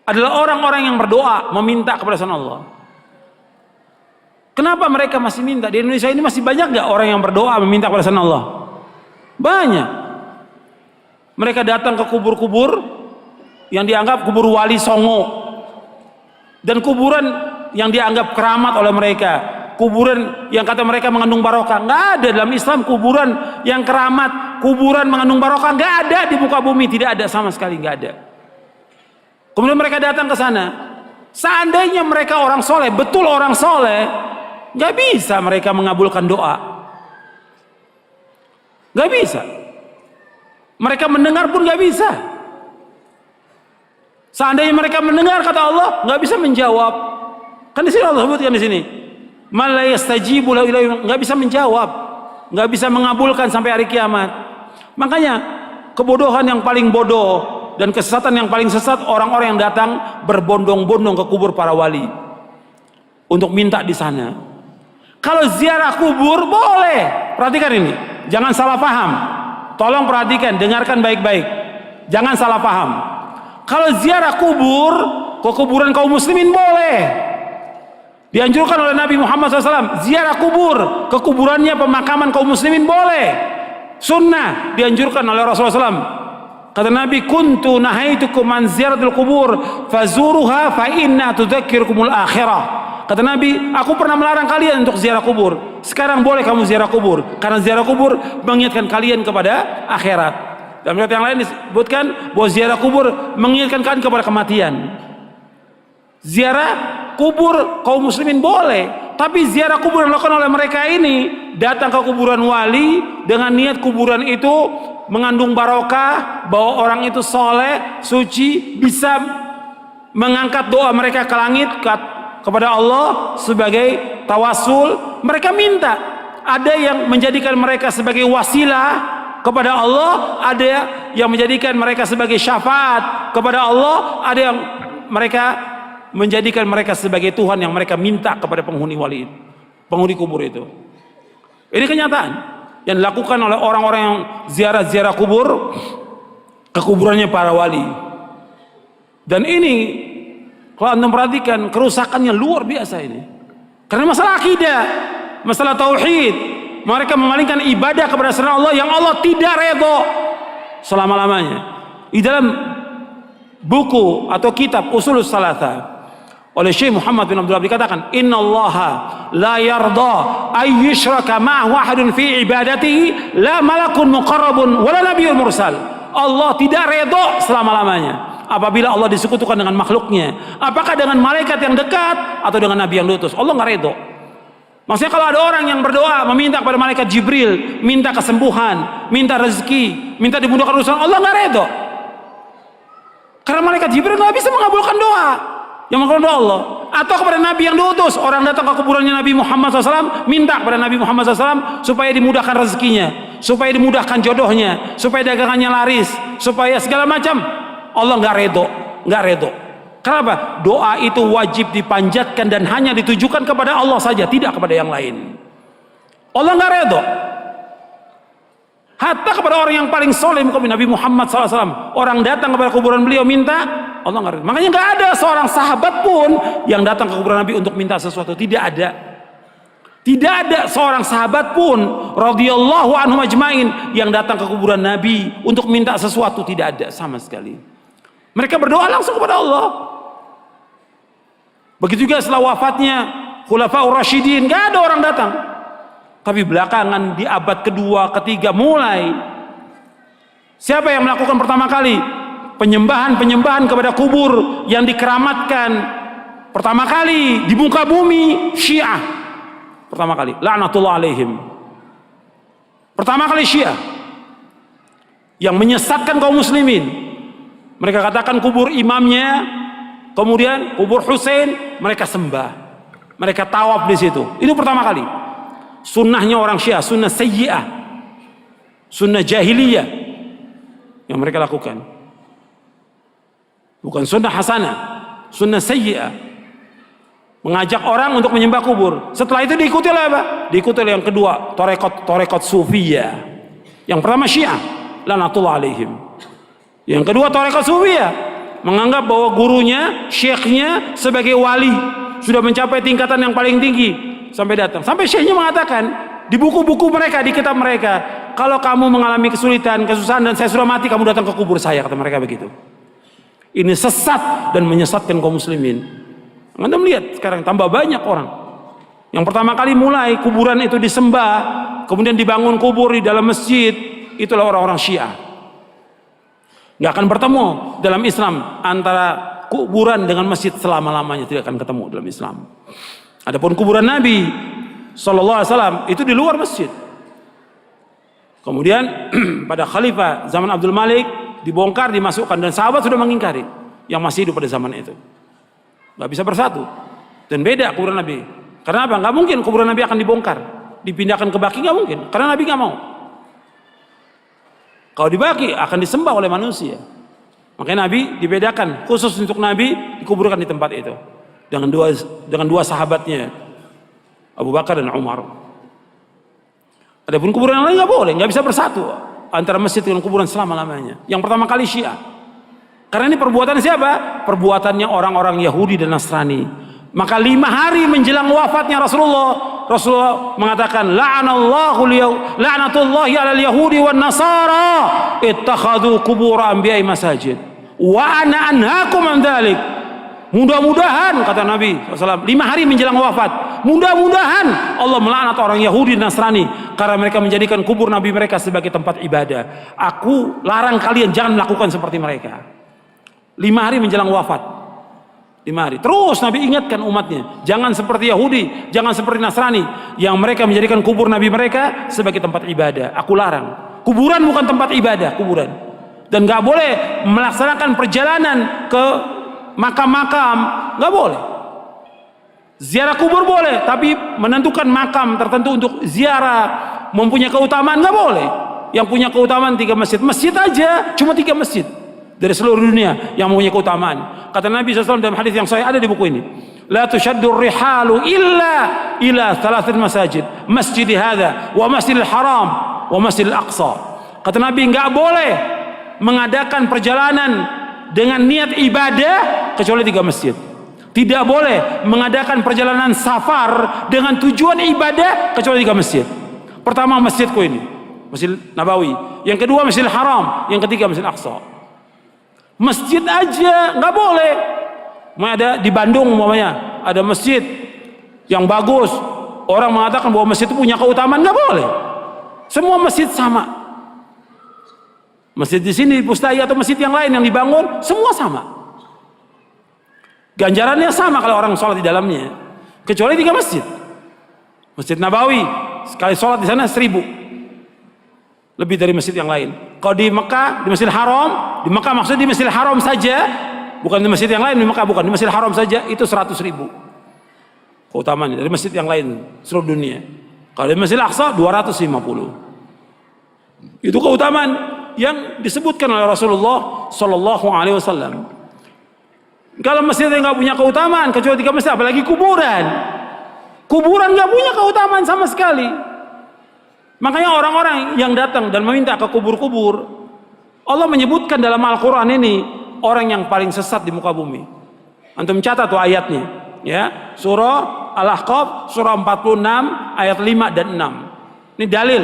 adalah orang-orang yang berdoa meminta kepada selain Allah. Kenapa mereka masih minta? Di Indonesia ini masih banyak gak orang yang berdoa meminta kepada selain Allah? Banyak. Mereka datang ke kubur-kubur yang dianggap kubur wali songo, dan kuburan yang dianggap keramat oleh mereka, kuburan yang kata mereka mengandung barokah. Nggak ada dalam Islam kuburan yang keramat, kuburan mengandung barokah, nggak ada di muka bumi, tidak ada sama sekali, nggak ada. Kemudian mereka datang ke sana. Seandainya mereka orang soleh, betul orang soleh, nggak bisa mereka mengabulkan doa, nggak bisa. Mereka mendengar pun nggak bisa. Seandainya mereka mendengar kata Allah, nggak bisa menjawab. Kan di sini Allah sebutkan di sini, man la yastajibu lahu, nggak bisa menjawab, nggak bisa mengabulkan sampai hari kiamat. Makanya kebodohan yang paling bodoh dan kesesatan yang paling sesat orang-orang yang datang berbondong-bondong ke kubur para wali untuk minta di sana. Kalau ziarah kubur boleh, perhatikan ini, jangan salah paham. Tolong perhatikan, dengarkan baik-baik, jangan salah paham. Kalau ziarah kubur ke kuburan kaum muslimin boleh, dianjurkan oleh Nabi Muhammad SAW. Ziarah kubur ke kuburannya pemakaman kaum muslimin boleh, sunnah, dianjurkan oleh Rasulullah SAW. Kata Nabi, kuntu nahaitukum an ziyaratul kubur fazuruha fa inna tudzakirukumul akhirah. Kata Nabi, aku pernah melarang kalian untuk ziarah kubur, sekarang boleh kamu ziarah kubur, karena ziarah kubur mengingatkan kalian kepada akhirat. Dalam riwayat yang lain disebutkan bahwa ziarah kubur mengingatkan kalian kepada kematian. Ziarah kubur kaum muslimin boleh, tapi ziarah kubur yang dilakukan oleh mereka ini, datang ke kuburan wali dengan niat kuburan itu mengandung barokah, bahwa orang itu soleh, suci, bisa mengangkat doa mereka ke langit, kepada Allah sebagai tawasul. Mereka minta, ada yang menjadikan mereka sebagai wasilah kepada Allah, ada yang menjadikan mereka sebagai syafaat kepada Allah, ada yang mereka menjadikan mereka sebagai Tuhan yang mereka minta kepada penghuni wali, penghuni kubur itu. Ini kenyataan yang dilakukan oleh orang-orang yang ziarah-ziarah kubur ke kuburannya para wali. Dan ini kalau anda perhatikan, kerusakannya luar biasa ini. Karena masalah akidah, masalah tauhid, mereka memalingkan ibadah kepada selain Allah yang Allah tidak redho selama-lamanya. Di dalam buku atau kitab Ushulus Tsalatsa oleh Syekh Muhammad bin Abdul Wahhab dikatakan, innallaha la yarda ay yushraka ma'ahu ahadun fi ibadatihi, la malakun muqarrabun wala nabiyyun mursal. Allah tidak redho selama-lamanya apabila Allah disekutukan dengan makhluknya, apakah dengan malaikat yang dekat atau dengan nabi yang diutus. Allah nggak redho. Maksudnya kalau ada orang yang berdoa meminta kepada malaikat Jibril, minta kesembuhan, minta rezeki, minta dimudahkan urusan, Allah nggak redho. Karena malaikat Jibril nggak bisa mengabulkan doa yang mengabulkan doa Allah. Atau kepada nabi yang diutus, orang datang ke kuburannya Nabi Muhammad SAW, minta kepada Nabi Muhammad SAW supaya dimudahkan rezekinya, supaya dimudahkan jodohnya, supaya dagangannya laris, supaya segala macam. Allah nggak redho, nggak redho. Kenapa? Doa itu wajib dipanjatkan dan hanya ditujukan kepada Allah saja, tidak kepada yang lain. Allah nggak redho. Hatta kepada orang yang paling soleh, Nabi Muhammad SAW, orang datang kepada kuburan beliau minta, Allah nggak redho. Makanya nggak ada seorang sahabat pun yang datang ke kuburan Nabi untuk minta sesuatu, tidak ada. Tidak ada seorang sahabat pun radhiyallahu anhum ajmain yang datang ke kuburan Nabi untuk minta sesuatu, tidak ada sama sekali. Mereka berdoa langsung kepada Allah. Begitu juga setelah wafatnya Khulafaur Rasyidin, nggak ada orang datang. Tapi belakangan di abad kedua, ketiga mulai, siapa yang melakukan pertama kali penyembahan kepada kubur yang dikeramatkan pertama kali di muka bumi? Syiah. Pertama kali, laknatullah alaihim. Pertama kali Syiah yang menyesatkan kaum muslimin. Mereka katakan kubur imamnya, kemudian kubur Husain mereka sembah, mereka tawaf di situ. Itu pertama kali. Sunnahnya orang Syiah, sunnah sayyi'ah, sunnah jahiliyah yang mereka lakukan. Bukan sunnah hasanah, sunnah sayyi'ah. Mengajak orang untuk menyembah kubur. Setelah itu diikuti oleh apa? Diikuti oleh yang kedua, torekot sufiyah. Yang pertama Syiah, laknatullah alaihim. Yang kedua tarekat Sufiyah, menganggap bahwa gurunya, syekhnya sebagai wali, sudah mencapai tingkatan yang paling tinggi, sampai datang. Sampai syekhnya mengatakan di buku-buku mereka, di kitab mereka, kalau kamu mengalami kesulitan, kesusahan dan saya sudah mati, kamu datang ke kubur saya, kata mereka begitu. Ini sesat dan menyesatkan kaum muslimin. Anda melihat sekarang tambah banyak orang yang pertama kali mulai kuburan itu disembah, kemudian dibangun kubur di dalam masjid, itulah orang-orang Syiah. Nggak akan bertemu dalam Islam antara kuburan dengan masjid selama-lamanya, tidak akan ketemu dalam Islam. Adapun kuburan Nabi sallallahu alaihi wasallam itu di luar masjid. Kemudian pada khalifah zaman Abdul Malik dibongkar, dimasukkan, dan sahabat sudah mengingkari yang masih hidup pada zaman itu. Nggak bisa bersatu dan beda kuburan Nabi. Karena apa? Nggak mungkin kuburan Nabi akan dibongkar, dipindahkan ke Baqi, nggak mungkin. Karena Nabi nggak mau. Kalau di Baqi akan disembah oleh manusia. Makanya Nabi dibedakan khusus untuk Nabi, dikuburkan di tempat itu dengan dua sahabatnya, Abu Bakar dan Umar. Adapun kuburan yang lain nggak boleh, nggak bisa bersatu antara masjid dengan kuburan selama-lamanya. Yang pertama kali Syiah. Karena ini perbuatan siapa? Perbuatannya orang-orang Yahudi dan Nasrani. Maka 5 hari menjelang wafatnya Rasulullah mengatakan, la'natullahi 'alal yahudi wan nasara ittakhadhu qubur anbiya'i masajid wa ana anhaakum an dzalik. Mudah-mudahan, kata Nabi SAW, 5 hari menjelang wafat, mudah-mudahan Allah melaknat orang Yahudi dan Nasrani karena mereka menjadikan kubur Nabi mereka sebagai tempat ibadah. Aku larang kalian jangan melakukan seperti mereka. 5 hari menjelang wafat, 5 hari. Terus Nabi ingatkan umatnya, jangan seperti Yahudi, jangan seperti Nasrani yang mereka menjadikan kubur Nabi mereka sebagai tempat ibadah. Aku larang. Kuburan bukan tempat ibadah, kuburan. Dan nggak boleh melaksanakan perjalanan ke makam-makam, nggak boleh. Ziarah kubur boleh, tapi menentukan makam tertentu untuk ziarah mempunyai keutamaan nggak boleh. Yang punya keutamaan 3 masjid, masjid aja cuma 3 masjid dari seluruh dunia yang mempunyai keutamaan. Kata Nabi SAW dalam hadis yang sahih, ada di buku ini, la tushaddur rihalu illa ila 3 masajid, masjid hadza wa masjidil haram wa masjidil aqsa. Kata Nabi, nggak boleh mengadakan perjalanan dengan niat ibadah kecuali 3 masjid. Tidak boleh mengadakan perjalanan safar dengan tujuan ibadah kecuali 3 masjid. Pertama masjidku ini, Masjid Nabawi. Yang kedua Masjidil Haram. Yang ketiga Masjid Aqsa. Masjid aja nggak boleh. Ada di Bandung umpamanya ada masjid yang bagus, orang mengatakan bahwa masjid itu punya keutamaan, nggak boleh. Semua masjid sama. Masjid di sini di Pustai atau masjid yang lain yang dibangun semua sama. Ganjarannya sama kalau orang sholat di dalamnya, kecuali 3 masjid. Masjid Nabawi sekali sholat di sana 1000, lebih dari masjid yang lain. Kalau di Mekah, di Masjidil Haram, di Mekah maksudnya di Masjidil Haram saja, bukan di masjid yang lain. Di Mekah bukan, di Masjidil Haram saja itu 100.000 keutamaannya dari masjid yang lain seluruh dunia. Kalau di Masjidil Aqsa 250. Itu keutamaan yang disebutkan oleh Rasulullah Sallallahu Alaihi Wasallam. Kalau masjid yang nggak punya keutamaan kecuali 3 masjid, apalagi kuburan. Kuburan nggak punya keutamaan sama sekali. Makanya orang-orang yang datang dan meminta ke kubur-kubur, Allah menyebutkan dalam Al-Quran ini orang yang paling sesat di muka bumi. Antum catat tuh ayatnya, ya, surah Al-Ahqaf surah 46 ayat 5 dan 6. Ini dalil